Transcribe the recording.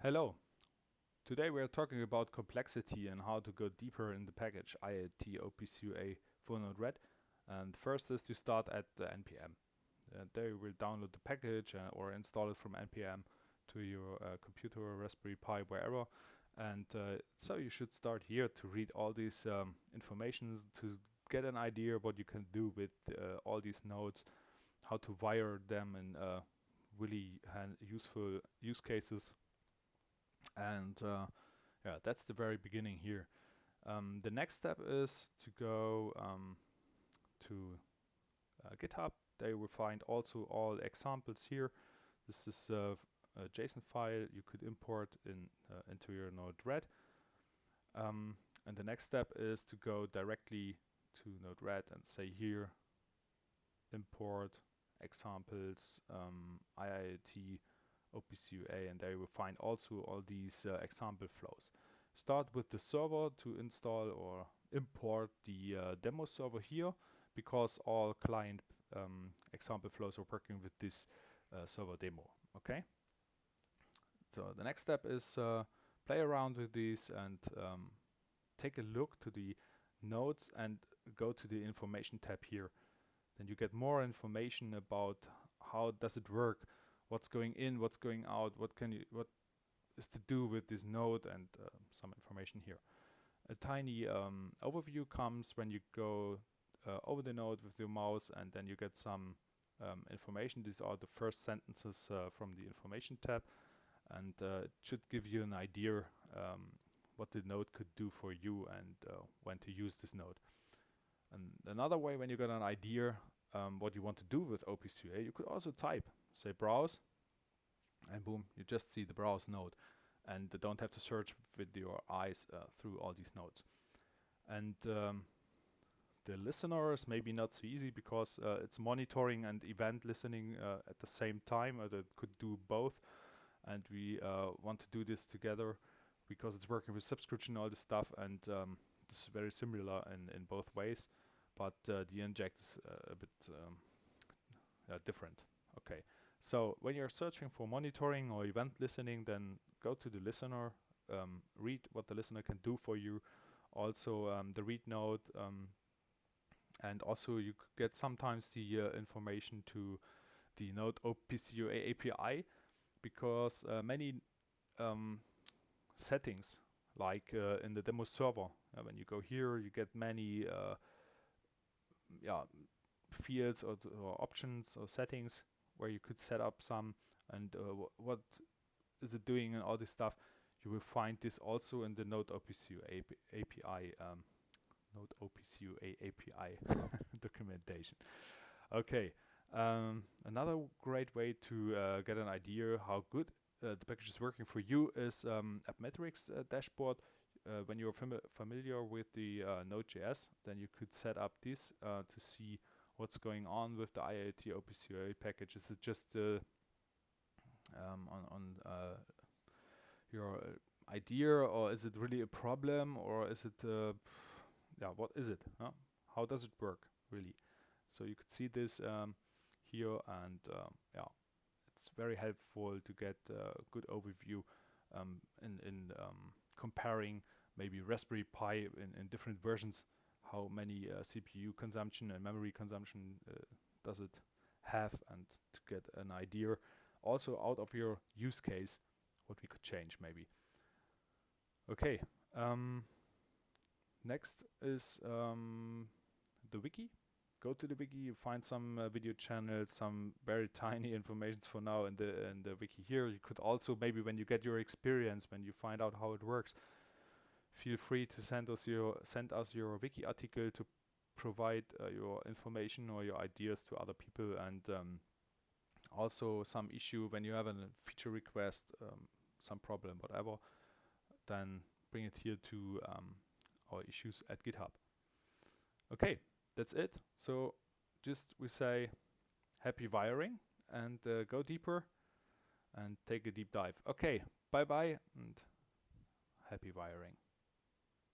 Hello. Today we are talking about complexity and how to go deeper in the package IoT OPC UA for Node-RED. And first is to start at the npm. There you will download the package or install it from npm to your computer or Raspberry Pi, wherever. And so you should start here to read all these informations to get an idea what you can do with all these nodes, how to wire them in really useful use cases. And yeah, that's the very beginning here. The next step is to go to GitHub. There you will find also all examples here. This is a JSON file you could import into your Node-RED. And the next step is to go directly to Node-RED and say here, import examples, IoT OPC UA, and there you will find also all these example flows. Start with the server to install or import the demo server here, because all client example flows are working with this server demo. Okay. So the next step is play around with these and take a look to the nodes and go to the information tab here. Then you get more information about how does it work, what's going in, what's going out, what is to do with this node, and some information here. A tiny overview comes when you go over the node with your mouse, and then you get some information. These are the first sentences from the information tab, and it should give you an idea what the node could do for you and when to use this node. And another way, when you get an idea what you want to do with OPC UA, you could also type, say browse, and boom, you just see the browse node, and don't have to search with your eyes through all these nodes. And the listener is maybe not so easy, because it's monitoring and event listening at the same time, or that could do both, and we want to do this together because it's working with subscription, all this stuff, and this is very similar in both ways, but the inject is a bit different. Okay, so when you're searching for monitoring or event listening, then go to the listener, read what the listener can do for you, also the read node, and also you get sometimes the information to the Node-OPC UA API, because many settings, like in the demo server, when you go here, you get many fields or options or settings where you could set up some, and what is it doing and all this stuff. You will find this also in the Node-OPC UA API, Node-OPC UA API documentation. Okay, another great way to get an idea how good the package is working for you is AppMetrics dashboard. When you're familiar with the Node.js, then you could set up this to see what's going on with the IoT OPC UA package. Is it just on your idea, or is it really a problem, or is it what is it? How does it work really? So you could see this here, and it's very helpful to get a good overview in comparing maybe Raspberry Pi in different versions. How many CPU consumption and memory consumption does it have, and to get an idea also out of your use case what we could change maybe. Okay, next is the wiki. Go to the wiki, you find some video channels, some very tiny information for now in the wiki here. You could also, maybe when you get your experience, when you find out how it works, feel free to send us your wiki article to provide your information or your ideas to other people, and also some issue when you have a feature request, some problem, whatever, then bring it here to our issues at GitHub. Okay, that's it. So just we say happy wiring, and go deeper and take a deep dive. Okay, bye bye and happy wiring.